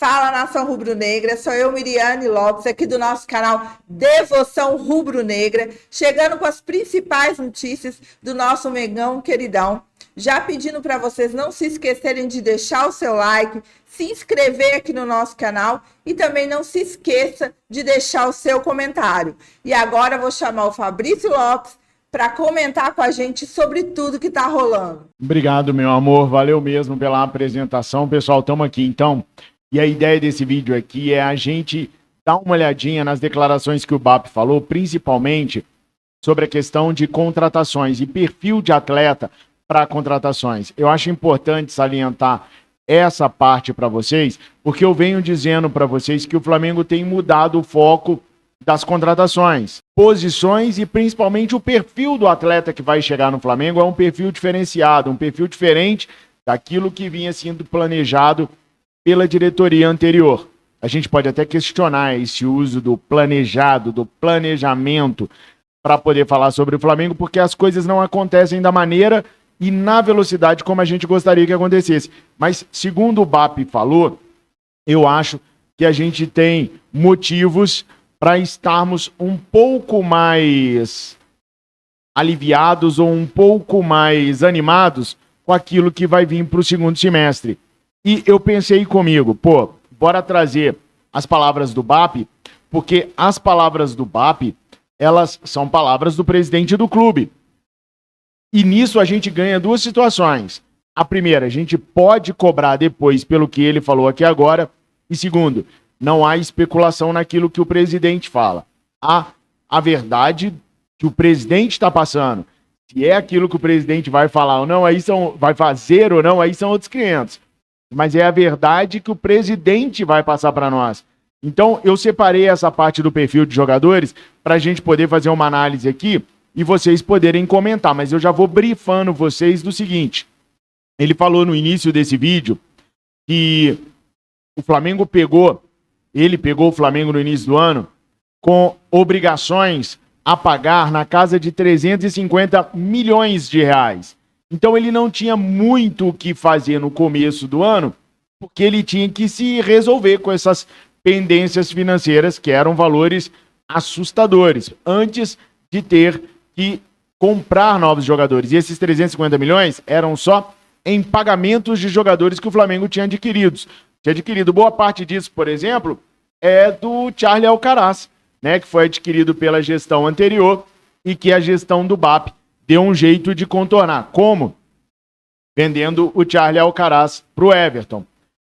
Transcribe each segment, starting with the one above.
Fala, nação rubro-negra, sou eu, Miriane Lopes, aqui do nosso canal Devoção Rubro-Negra, chegando com as principais notícias do nosso Mengão queridão. Já pedindo para vocês não se esquecerem de deixar o seu like, se inscrever aqui no nosso canal e também não se esqueça de deixar o seu comentário. E agora eu vou chamar o Fabrício Lopes para comentar com a gente sobre tudo que está rolando. Obrigado, meu amor, valeu mesmo pela apresentação. Pessoal, estamos aqui então. E a ideia desse vídeo aqui é a gente dar uma olhadinha nas declarações que o BAP falou, principalmente sobre a questão de contratações e perfil de atleta para contratações. Eu acho importante salientar essa parte para vocês, porque eu venho dizendo para vocês que o Flamengo tem mudado o foco das contratações, posições e principalmente o perfil do atleta que vai chegar no Flamengo é um perfil diferenciado, um perfil diferente daquilo que vinha sendo planejado pela diretoria anterior. A gente pode até questionar esse uso do planejado, do planejamento, para poder falar sobre o Flamengo, porque as coisas não acontecem da maneira e na velocidade como a gente gostaria que acontecesse. Mas, segundo o BAP falou, eu acho que a gente tem motivos para estarmos um pouco mais aliviados ou um pouco mais animados com aquilo que vai vir para o segundo semestre. E eu pensei comigo, bora trazer as palavras do BAP, porque as palavras do BAP, elas são palavras do presidente do clube. E nisso a gente ganha duas situações. A primeira, a gente pode cobrar depois pelo que ele falou aqui agora. E segundo, não há especulação naquilo que o presidente fala. Há a verdade que o presidente está passando. Se é aquilo que o presidente vai falar ou não, vai fazer ou não, aí são outros 500. Mas é a verdade que o presidente vai passar para nós. Então, eu separei essa parte do perfil de jogadores para a gente poder fazer uma análise aqui e vocês poderem comentar. Mas eu já vou brifando vocês do seguinte. Ele falou no início desse vídeo que o Flamengo ele pegou o Flamengo no início do ano com obrigações a pagar na casa de 350 milhões de reais. Então ele não tinha muito o que fazer no começo do ano, porque ele tinha que se resolver com essas pendências financeiras, que eram valores assustadores, antes de ter que comprar novos jogadores. E esses 350 milhões eram só em pagamentos de jogadores que o Flamengo tinha adquirido. Boa parte disso, por exemplo, é do Charlie Alcaraz, né, que foi adquirido pela gestão anterior e que a gestão do BAP deu um jeito de contornar. Como? Vendendo o Charlie Alcaraz para o Everton.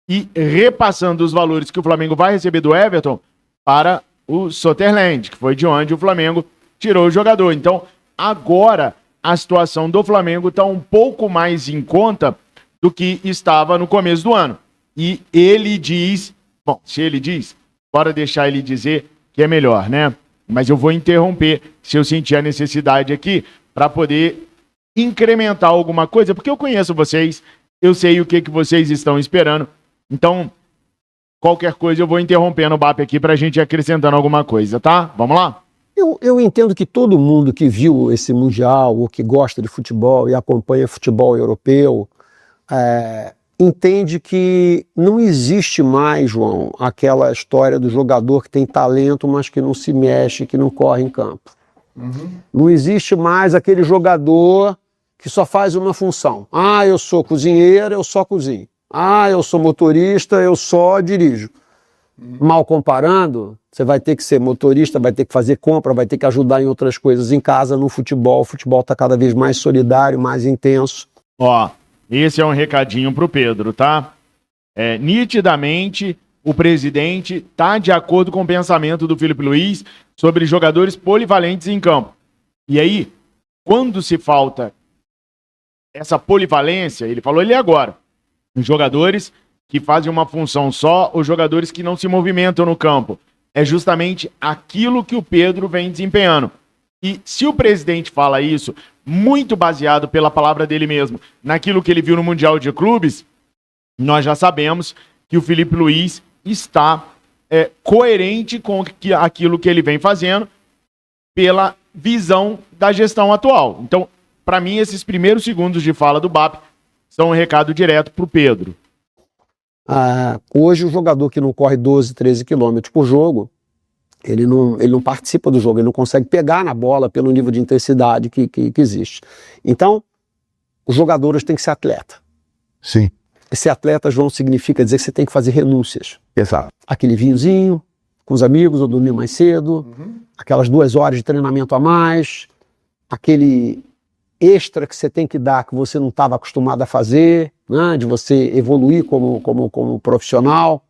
E repassando os valores que o Flamengo vai receber do Everton para o Sutherland, que foi de onde o Flamengo tirou o jogador. Então, agora, a situação do Flamengo está um pouco mais em conta do que estava no começo do ano. E ele diz... Bom, se ele diz, bora deixar ele dizer que é melhor, né? Mas eu vou interromper se eu sentir a necessidade aqui para poder incrementar alguma coisa, porque eu conheço vocês, eu sei o que vocês estão esperando, então qualquer coisa eu vou interrompendo o BAP aqui para a gente ir acrescentando alguma coisa, tá? Vamos lá? Eu entendo que todo mundo que viu esse Mundial, ou que gosta de futebol e acompanha futebol europeu, entende que não existe mais, João, aquela história do jogador que tem talento, mas que não se mexe, que não corre em campo. Não existe mais aquele jogador que só faz uma função. Ah, eu sou cozinheiro, eu só cozinho. Ah, eu sou motorista, eu só dirijo. Mal comparando, você vai ter que ser motorista, vai ter que fazer compra, vai ter que ajudar em outras coisas em casa, no futebol. O futebol está cada vez mais solidário, mais intenso. Ó, esse é um recadinho pro Pedro, tá? Nitidamente, o presidente está de acordo com o pensamento do Felipe Luiz sobre jogadores polivalentes em campo. E aí, quando se falta essa polivalência, ele falou ali agora, jogadores que fazem uma função só, ou jogadores que não se movimentam no campo. É justamente aquilo que o Pedro vem desempenhando. E se o presidente fala isso, muito baseado pela palavra dele mesmo, naquilo que ele viu no Mundial de Clubes, nós já sabemos que o Felipe Luiz está coerente com aquilo que ele vem fazendo pela visão da gestão atual. Então, para mim, esses primeiros segundos de fala do BAP são um recado direto para o Pedro. Hoje o jogador que não corre 12, 13 quilômetros por jogo, ele não participa do jogo, ele não consegue pegar na bola pelo nível de intensidade que existe. Então, os jogadores têm que ser atleta. Sim. Ser atleta, João, significa dizer que você tem que fazer renúncias. Exato. Aquele vinhozinho com os amigos, ou dormir mais cedo, aquelas 2 horas de treinamento a mais, aquele extra que você tem que dar que você não estava acostumado a fazer, né, de você evoluir como profissional.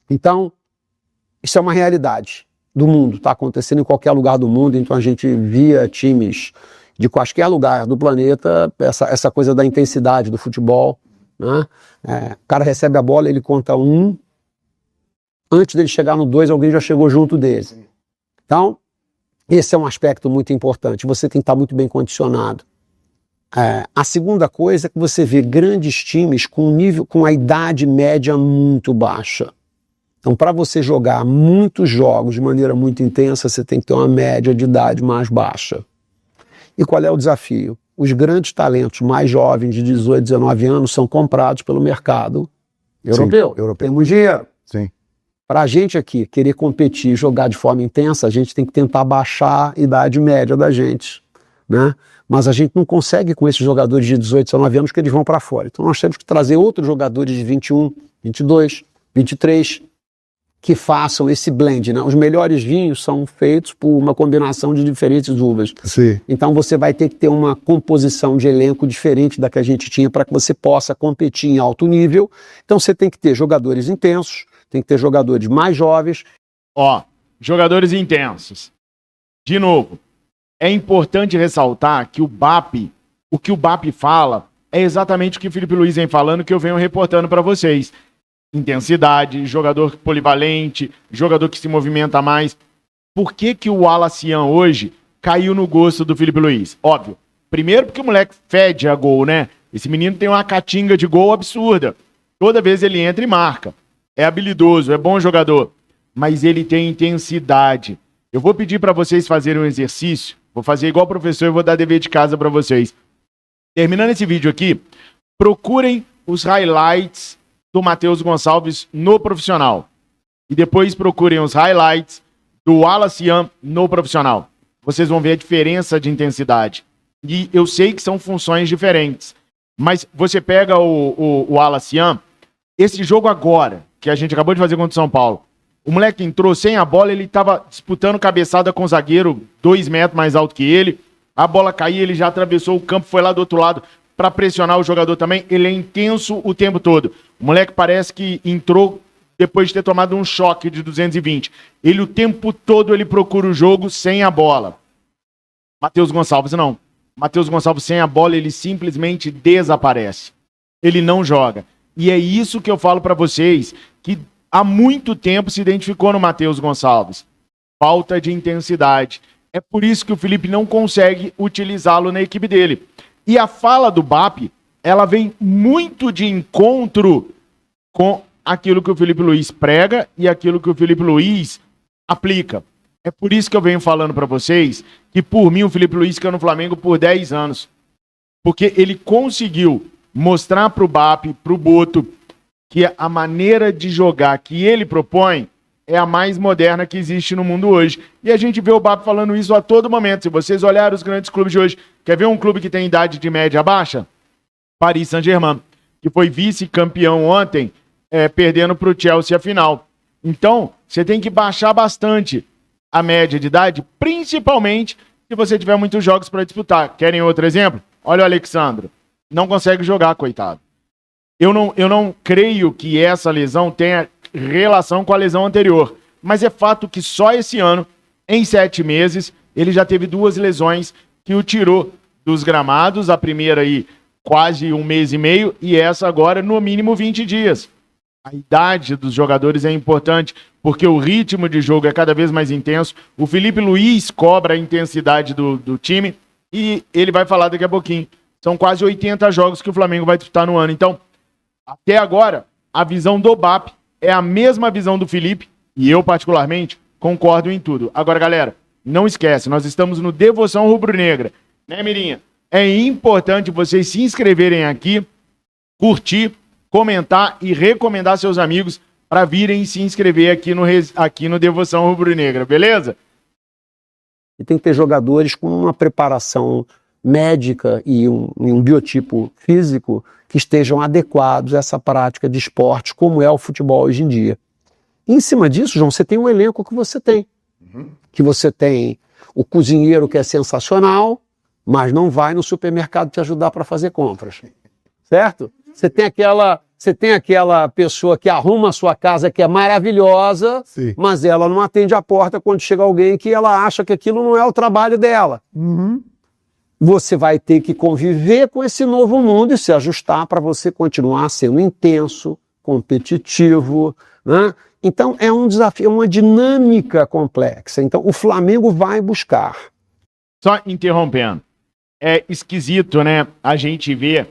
Então, isso é uma realidade do mundo, está acontecendo em qualquer lugar do mundo, então a gente via times de qualquer lugar do planeta, essa coisa da intensidade do futebol, né? O cara recebe a bola, ele conta 1, antes dele chegar no 2, alguém já chegou junto dele. Então, esse é um aspecto muito importante, você tem que estar muito bem condicionado. A segunda coisa é que você vê grandes times com a idade média muito baixa. Então, para você jogar muitos jogos de maneira muito intensa, você tem que ter uma média de idade mais baixa. E qual é o desafio? Os grandes talentos mais jovens, de 18, 19 anos, são comprados pelo mercado europeu. Temos dinheiro. Sim. Para a gente aqui querer competir e jogar de forma intensa, a gente tem que tentar baixar a idade média da gente, né? Mas a gente não consegue com esses jogadores de 18, 19 anos que eles vão para fora. Então nós temos que trazer outros jogadores de 21, 22, 23, que façam esse blend, né? Os melhores vinhos são feitos por uma combinação de diferentes uvas. Sim. Então você vai ter que ter uma composição de elenco diferente da que a gente tinha para que você possa competir em alto nível. Então você tem que ter jogadores intensos, tem que ter jogadores mais jovens. Jogadores intensos. De novo, é importante ressaltar que o que o BAP fala é exatamente o que o Felipe Luiz vem falando, que eu venho reportando para vocês. Intensidade, jogador polivalente, jogador que se movimenta mais. Por que o Wallace Yan hoje caiu no gosto do Felipe Luiz? Óbvio. Primeiro porque o moleque fede a gol, né? Esse menino tem uma catinga de gol absurda. Toda vez ele entra e marca. É habilidoso, é bom jogador. Mas ele tem intensidade. Eu vou pedir para vocês fazerem um exercício. Vou fazer igual o professor e vou dar dever de casa para vocês. Terminando esse vídeo aqui, procurem os highlights do Matheus Gonçalves no profissional. E depois procurem os highlights do Wallace Yan no profissional. Vocês vão ver a diferença de intensidade. E eu sei que são funções diferentes. Mas você pega o Wallace Yan, esse jogo agora, que a gente acabou de fazer contra o São Paulo, o moleque entrou sem a bola, ele estava disputando cabeçada com o zagueiro 2 metros mais alto que ele, a bola caía, ele já atravessou o campo, foi lá do outro lado para pressionar o jogador também, ele é intenso o tempo todo. O moleque parece que entrou depois de ter tomado um choque de 220. Ele o tempo todo ele procura o jogo sem a bola. Matheus Gonçalves não. Matheus Gonçalves sem a bola, ele simplesmente desaparece. Ele não joga. E é isso que eu falo para vocês, que há muito tempo se identificou no Matheus Gonçalves. Falta de intensidade. É por isso que o Felipe não consegue utilizá-lo na equipe dele. E a fala do BAP, ela vem muito de encontro com aquilo que o Felipe Luiz prega e aquilo que o Felipe Luiz aplica. É por isso que eu venho falando para vocês que, por mim, o Felipe Luiz caiu no Flamengo por 10 anos. Porque ele conseguiu mostrar para o BAP, para o Boto, que a maneira de jogar que ele propõe é a mais moderna que existe no mundo hoje. E a gente vê o BAP falando isso a todo momento. Se vocês olharem os grandes clubes de hoje, quer ver um clube que tem idade de média baixa? Paris Saint-Germain, que foi vice-campeão ontem, perdendo para o Chelsea a final. Então, você tem que baixar bastante a média de idade, principalmente se você tiver muitos jogos para disputar. Querem outro exemplo? Olha o Alexandro. Não consegue jogar, coitado. Eu não creio que essa lesão tenha relação com a lesão anterior. Mas é fato que só esse ano, em 7 meses, ele já teve 2 lesões que o tirou dos gramados. A primeira aí, quase 1 mês e meio, e essa agora, no mínimo 20 dias. A idade dos jogadores é importante, porque o ritmo de jogo é cada vez mais intenso. O Felipe Luiz cobra a intensidade do time, e ele vai falar daqui a pouquinho. São quase 80 jogos que o Flamengo vai disputar no ano. Então, até agora, a visão do BAP é a mesma visão do Felipe, e eu, particularmente, concordo em tudo. Agora, galera, não esquece, nós estamos no Devoção Rubro-Negra, né, Mirinha? É importante vocês se inscreverem aqui, curtir, comentar e recomendar seus amigos para virem se inscrever aqui no Devoção Rubro-Negra, beleza? E tem que ter jogadores com uma preparação médica e um biotipo físico que estejam adequados a essa prática de esporte, como é o futebol hoje em dia. E em cima disso, João, você tem o elenco que você tem. Que você tem o cozinheiro que é sensacional, mas não vai no supermercado te ajudar para fazer compras. Certo? Você tem aquela pessoa que arruma a sua casa, que é maravilhosa, Sim. mas ela não atende a porta quando chega alguém que ela acha que aquilo não é o trabalho dela. Você vai ter que conviver com esse novo mundo e se ajustar para você continuar sendo intenso, competitivo, né? Então é um desafio, é uma dinâmica complexa. Então o Flamengo vai buscar. Só interrompendo. É esquisito, né? A gente vê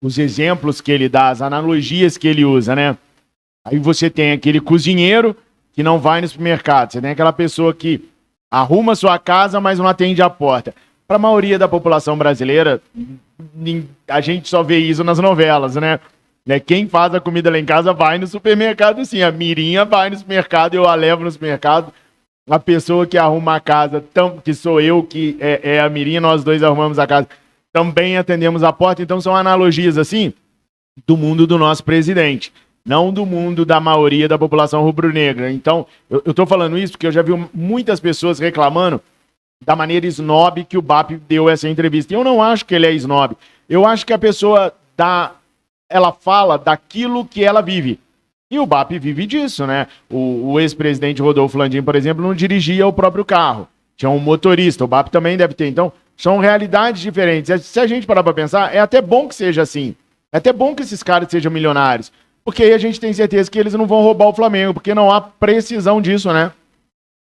os exemplos que ele dá, as analogias que ele usa, né? Aí você tem aquele cozinheiro que não vai no supermercado. Você tem aquela pessoa que arruma sua casa, mas não atende a porta. Para a maioria da população brasileira, a gente só vê isso nas novelas, né? Quem faz a comida lá em casa vai no supermercado, sim. A Mirinha vai no supermercado, eu a levo no supermercado. A pessoa que arruma a casa, que sou eu, que é a Mirinha, nós dois arrumamos a casa, também atendemos a porta. Então são analogias, assim, do mundo do nosso presidente, não do mundo da maioria da população rubro-negra. Então, eu tô falando isso porque eu já vi muitas pessoas reclamando da maneira snob que o BAP deu essa entrevista. E eu não acho que ele é snob. Eu acho que a pessoa ela fala daquilo que ela vive. E o BAP vive disso, né? O ex-presidente Rodolfo Landim, por exemplo, não dirigia o próprio carro. Tinha um motorista, o BAP também deve ter. Então, são realidades diferentes. Se a gente parar pra pensar, é até bom que seja assim. É até bom que esses caras sejam milionários. Porque aí a gente tem certeza que eles não vão roubar o Flamengo, porque não há precisão disso, né?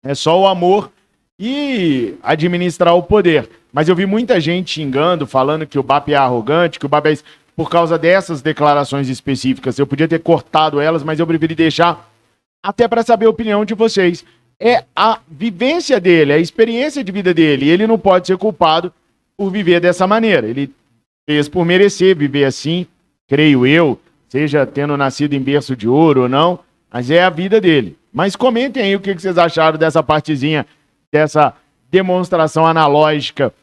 É só o amor e administrar o poder. Mas eu vi muita gente xingando, falando que o BAP é arrogante, que o BAP é isso, por causa dessas declarações específicas. Eu podia ter cortado elas, mas eu preferi deixar até para saber a opinião de vocês. É a vivência dele, a experiência de vida dele. E ele não pode ser culpado por viver dessa maneira. Ele fez por merecer viver assim, creio eu, seja tendo nascido em berço de ouro ou não, mas é a vida dele. Mas comentem aí o que vocês acharam dessa partezinha, dessa demonstração analógica,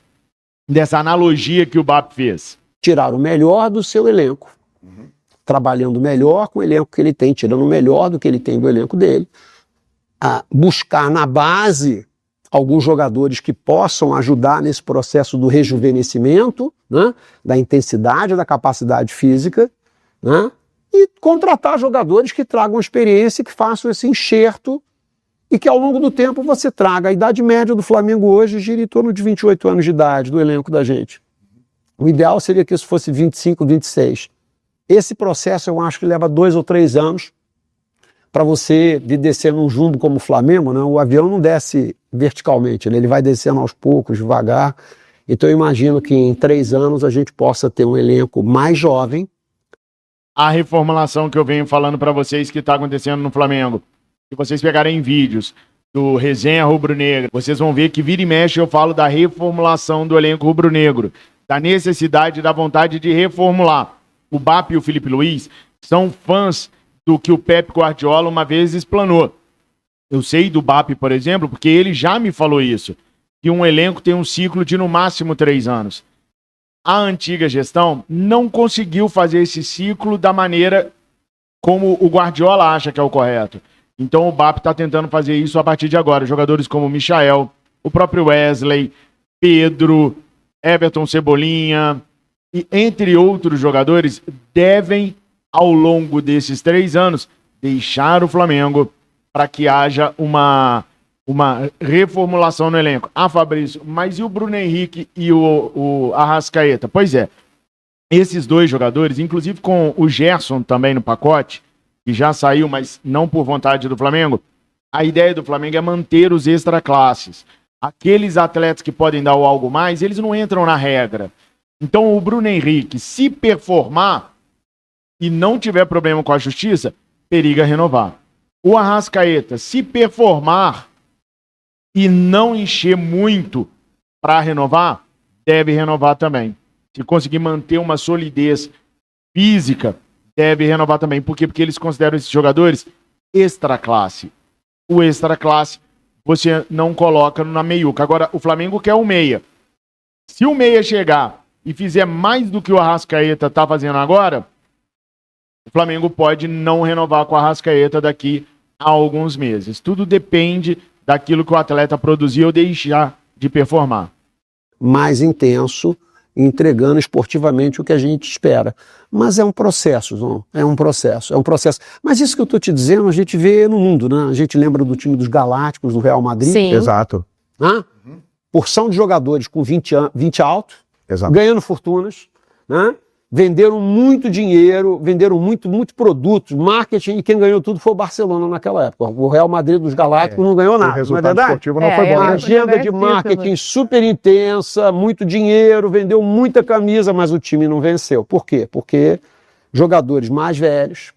dessa analogia que o BAP fez. Tirar o melhor do seu elenco, trabalhando melhor com o elenco que ele tem, tirando o melhor do que ele tem do elenco dele, buscar na base alguns jogadores que possam ajudar nesse processo do rejuvenescimento, né, da intensidade, da capacidade física, né, e contratar jogadores que tragam experiência, que façam esse enxerto e que ao longo do tempo você traga. A idade média do Flamengo hoje gira em torno de 28 anos de idade do elenco da gente. O ideal seria que isso fosse 25, 26. Esse processo eu acho que leva 2 ou 3 anos para você descer num jumbo como o Flamengo, né? O avião não desce verticalmente, né? Ele vai descendo aos poucos, devagar. Então eu imagino que em 3 anos a gente possa ter um elenco mais jovem. A reformulação que eu venho falando para vocês que está acontecendo no Flamengo, se vocês pegarem vídeos do Resenha Rubro-Negra, vocês vão ver que vira e mexe eu falo da reformulação do elenco rubro-negro, da necessidade, da vontade de reformular. O BAP e o Felipe Luiz são fãs do que o Pep Guardiola uma vez explanou. Eu sei do BAP, por exemplo, porque ele já me falou isso, que um elenco tem um ciclo de no máximo 3 anos. A antiga gestão não conseguiu fazer esse ciclo da maneira como o Guardiola acha que é o correto. Então o BAP está tentando fazer isso a partir de agora. Jogadores como o Michael, o próprio Wesley, Pedro, Everton Cebolinha, e entre outros jogadores, devem, ao longo desses 3 anos, deixar o Flamengo para que haja uma reformulação no elenco. Fabrício, mas e o Bruno Henrique e o Arrascaeta? Pois é, esses 2 jogadores, inclusive com o Gerson também no pacote, que já saiu, mas não por vontade do Flamengo, a ideia do Flamengo é manter os extraclasses. Aqueles atletas que podem dar o algo mais, eles não entram na regra. Então o Bruno Henrique, se performar e não tiver problema com a justiça, periga renovar. O Arrascaeta, se performar e não encher muito para renovar, deve renovar também. Se conseguir manter uma solidez física, deve renovar também. Por quê? Porque eles consideram esses jogadores extra classe. O extra classe você não coloca na meiuca. Agora, o Flamengo quer o meia. Se o meia chegar e fizer mais do que o Arrascaeta está fazendo agora, o Flamengo pode não renovar com o Arrascaeta daqui a alguns meses. Tudo depende daquilo que o atleta produzir ou deixar de performar. Mais intenso, entregando esportivamente o que a gente espera. Mas é um processo, João. É um processo. Mas isso que eu estou te dizendo, a gente vê no mundo, né? A gente lembra do time dos Galácticos, do Real Madrid. Sim. Exato. Né? Porção de jogadores com 20 alto, Exato. ganhando fortunas, né? Venderam muito dinheiro, venderam muito produtos, marketing, e quem ganhou tudo foi o Barcelona naquela época. O Real Madrid dos Galácticos não ganhou nada, O não é resultado verdade? esportivo não foi bom. Uma Né? agenda de marketing super intensa, muito dinheiro, vendeu muita camisa, mas o time não venceu. Por quê? Porque jogadores mais velhos,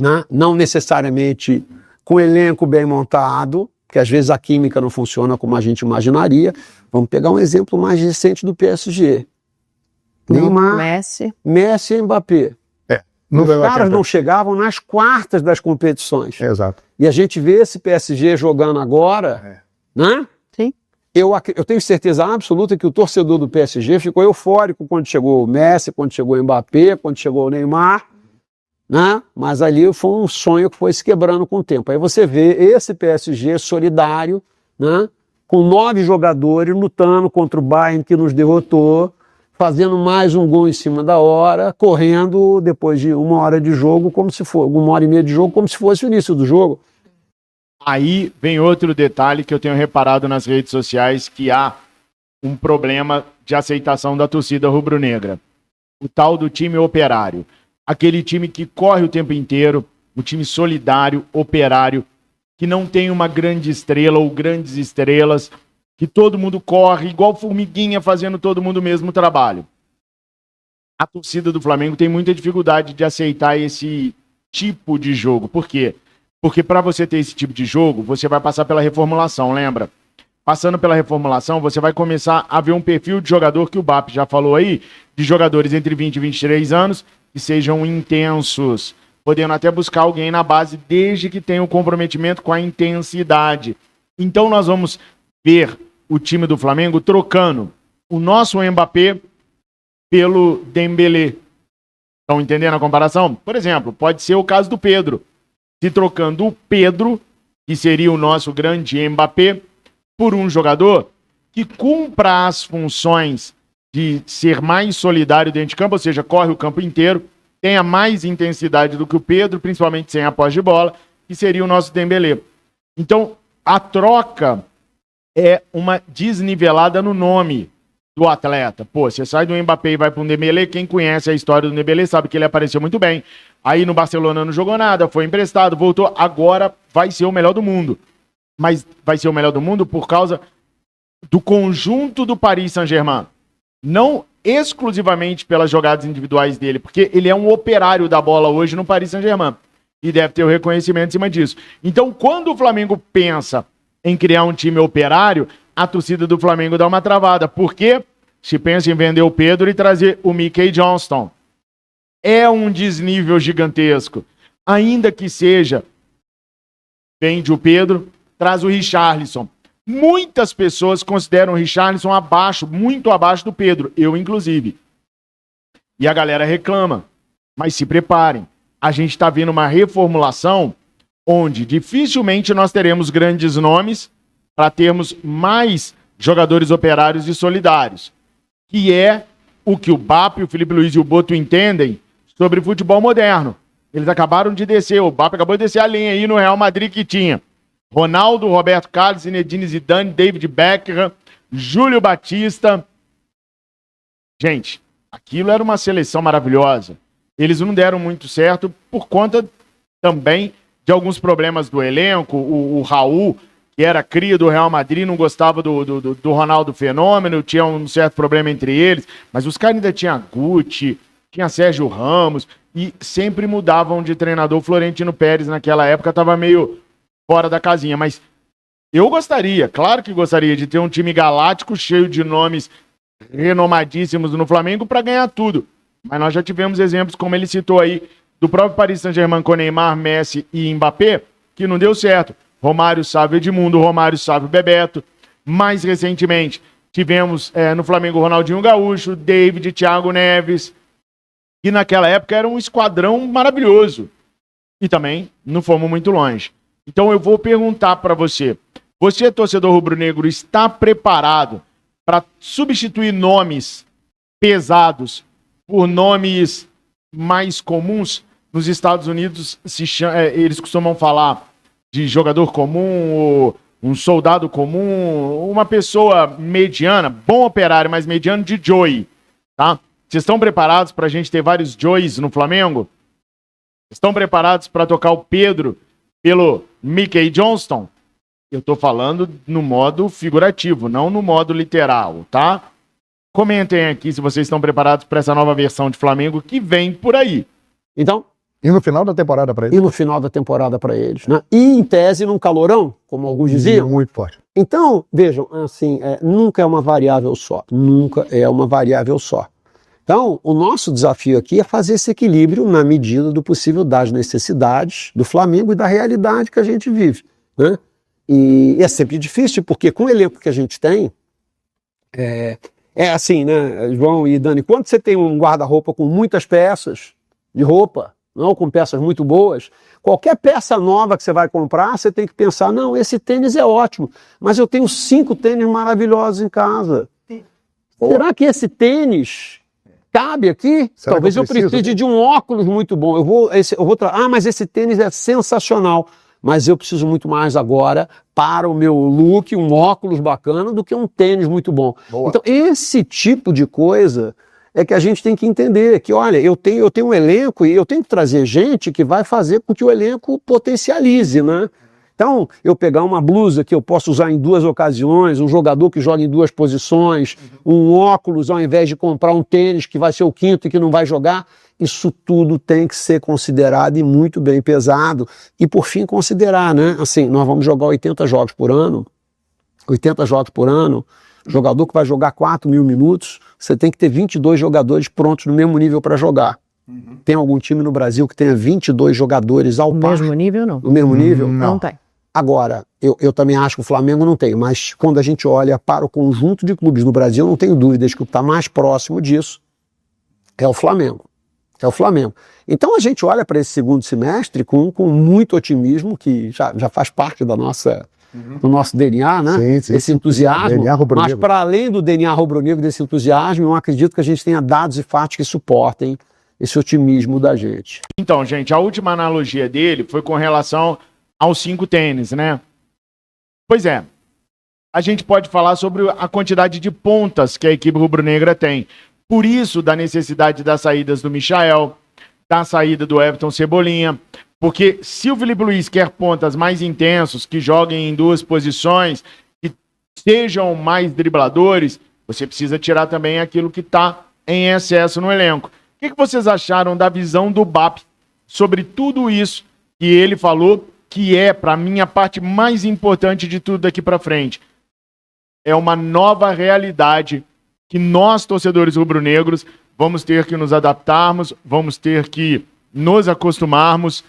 né? Não necessariamente com elenco bem montado, porque às vezes a química não funciona como a gente imaginaria. Vamos pegar um exemplo mais recente do PSG. Neymar, Messi e Mbappé. Não Os ganhou a caras Champions. não chegavam nas quartas das competições. Exato. E a gente vê esse PSG jogando agora, né? Sim. Eu tenho certeza absoluta que o torcedor do PSG ficou eufórico quando chegou o Messi, quando chegou o Mbappé, quando chegou o Neymar, né? Mas ali foi um sonho que foi se quebrando com o tempo. Aí você vê esse PSG solidário, né? Com 9 jogadores lutando contra o Bayern que nos derrotou, fazendo mais um gol em cima da hora, correndo depois de 1 hora de jogo, como se fosse 1h30 de jogo, como se fosse o início do jogo. Aí vem outro detalhe que eu tenho reparado nas redes sociais, que há um problema de aceitação da torcida rubro-negra. O tal do time operário. Aquele time que corre o tempo inteiro, o time solidário, operário, que não tem uma grande estrela ou grandes estrelas, que todo mundo corre igual formiguinha fazendo todo mundo o mesmo trabalho. A torcida do Flamengo tem muita dificuldade de aceitar esse tipo de jogo. Por quê? Porque para você ter esse tipo de jogo, você vai passar pela reformulação, lembra? Passando pela reformulação, você vai começar a ver um perfil de jogador que o BAP já falou aí, de jogadores entre 20 e 23 anos, que sejam intensos, podendo até buscar alguém na base, desde que tenha um comprometimento com a intensidade. Então nós vamos ver o time do Flamengo trocando o nosso Mbappé pelo Dembélé. Estão entendendo a comparação? Por exemplo, pode ser o caso do Pedro. Se trocando o Pedro, que seria o nosso grande Mbappé, por um jogador que cumpra as funções de ser mais solidário dentro de campo, ou seja, corre o campo inteiro, tenha mais intensidade do que o Pedro, principalmente sem a posse de bola, que seria o nosso Dembélé. Então, a troca é uma desnivelada no nome do atleta. Pô, você sai do Mbappé e vai para um Dembélé, quem conhece a história do Dembélé sabe que ele apareceu muito bem. Aí no Barcelona não jogou nada, foi emprestado, voltou, agora vai ser o melhor do mundo. Mas vai ser o melhor do mundo por causa do conjunto do Paris Saint-Germain. Não exclusivamente pelas jogadas individuais dele, porque ele é um operário da bola hoje no Paris Saint-Germain. E deve ter o reconhecimento em cima disso. Então, quando o Flamengo pensa em criar um time operário, a torcida do Flamengo dá uma travada. Por quê? Se pensa em vender o Pedro e trazer o Mickey Johnston. É um desnível gigantesco. Ainda que seja, vende o Pedro, traz o Richarlison. Muitas pessoas consideram o Richarlison abaixo, muito abaixo do Pedro, eu inclusive. E a galera reclama. Mas se preparem, a gente está vendo uma reformulação onde dificilmente nós teremos grandes nomes para termos mais jogadores operários e solidários, que é o que o BAP, o Felipe Luiz e o Boto entendem sobre futebol moderno. Eles acabaram de descer, o BAP acabou de descer a linha aí no Real Madrid que tinha Ronaldo, Roberto Carlos, Zinedine Zidane, David Beckham, Júlio Batista. Gente, aquilo era uma seleção maravilhosa. Eles não deram muito certo por conta também de alguns problemas do elenco. O Raul, que era cria do Real Madrid, não gostava do Ronaldo Fenômeno, tinha um certo problema entre eles, mas os caras ainda tinham Guti, tinha Sérgio Ramos, e sempre mudavam de treinador. Florentino Pérez naquela época estava meio fora da casinha, mas eu gostaria, claro que gostaria, de ter um time galáctico cheio de nomes renomadíssimos no Flamengo para ganhar tudo. Mas nós já tivemos exemplos, como ele citou aí, do próprio Paris Saint-Germain com Neymar, Messi e Mbappé, que não deu certo. Romário, Sávio, Edmundo, Romário, Sávio, Bebeto. Mais recentemente, tivemos no Flamengo Ronaldinho Gaúcho, David, Thiago Neves, que naquela época era um esquadrão maravilhoso. E também não fomos muito longe. Então eu vou perguntar para você, torcedor rubro-negro, está preparado para substituir nomes pesados por nomes mais comuns? Nos Estados Unidos, eles costumam falar de jogador comum, ou um soldado comum, uma pessoa mediana, bom operário, mas mediano, de Joey, tá? Vocês estão preparados para a gente ter vários Joeys no Flamengo? Estão preparados para tocar o Pedro pelo Mickey Johnston? Eu tô falando no modo figurativo, não no modo literal, tá? Comentem aqui se vocês estão preparados para essa nova versão de Flamengo que vem por aí. Então, e no final da temporada para eles? E no final da temporada para eles, né? E em tese num calorão, como alguns diziam. Muito forte. Então, vejam, assim, nunca é uma variável só. Nunca é uma variável só. Então, o nosso desafio aqui é fazer esse equilíbrio na medida do possível das necessidades do Flamengo e da realidade que a gente vive, né? E é sempre difícil, porque com o elenco que a gente tem, é assim, né, João e Dani, quando você tem um guarda-roupa com muitas peças de roupa, não com peças muito boas, qualquer peça nova que você vai comprar, você tem que pensar, não, esse tênis é ótimo, mas eu tenho 5 tênis maravilhosos em casa. Será que esse tênis cabe aqui? Será Talvez que eu preciso? precise de um óculos muito bom. Mas esse tênis é sensacional. Mas eu preciso muito mais agora para o meu look, um óculos bacana, do que um tênis muito bom. Boa. Então, esse tipo de coisa é que a gente tem que entender, que olha, eu tenho um elenco e eu tenho que trazer gente que vai fazer com que o elenco potencialize, né? Então, eu pegar uma blusa que eu posso usar em 2 ocasiões, um jogador que joga em 2 posições, um óculos ao invés de comprar um tênis que vai ser o 5º e que não vai jogar, isso tudo tem que ser considerado e muito bem pesado. E por fim considerar, né? Assim, nós vamos jogar 80 jogos por ano, jogador que vai jogar 4.000 minutos, você tem que ter 22 jogadores prontos no mesmo nível para jogar. Tem algum time no Brasil que tenha 22 jogadores ao par? No mesmo nível, não. No mesmo nível? Não tem. Agora, eu também acho que o Flamengo não tem, mas quando a gente olha para o conjunto de clubes no Brasil, eu não tenho dúvidas que o que está mais próximo disso é o Flamengo. É o Flamengo. Então a gente olha para esse segundo semestre com muito otimismo, que já faz parte da nossa, do nosso DNA, né? Sim, sim. Esse entusiasmo. DNA rubro-negro. Mas para além do DNA rubro-negro, desse entusiasmo, eu acredito que a gente tenha dados e fatos que suportem esse otimismo da gente. Então, gente, a última analogia dele foi com relação aos 5 tênis, né? Pois é, a gente pode falar sobre a quantidade de pontas que a equipe rubro-negra tem. Por isso, da necessidade das saídas do Michael, da saída do Everton Cebolinha, porque se o Felipe Luiz quer pontas mais intensos, que joguem em 2 posições, que sejam mais dribladores, você precisa tirar também aquilo que está em excesso no elenco. O que vocês acharam da visão do BAP sobre tudo isso que ele falou, que é, para mim, a parte mais importante de tudo daqui para frente? É uma nova realidade que nós, torcedores rubro-negros, vamos ter que nos adaptarmos, vamos ter que nos acostumarmos,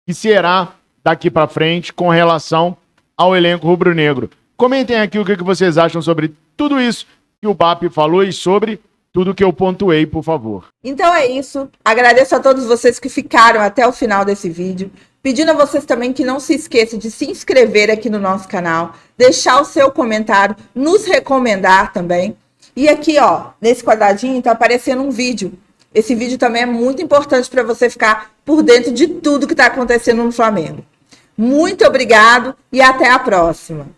e será daqui para frente com relação ao elenco rubro-negro. Comentem aqui o que vocês acham sobre tudo isso que o BAP falou e sobre tudo que eu pontuei, por favor. Então é isso. Agradeço a todos vocês que ficaram até o final desse vídeo. Pedindo a vocês também que não se esqueçam de se inscrever aqui no nosso canal, deixar o seu comentário, nos recomendar também. E aqui, ó, nesse quadradinho tá aparecendo um vídeo. Esse vídeo também é muito importante para você ficar por dentro de tudo que está acontecendo no Flamengo. Muito obrigado e até a próxima.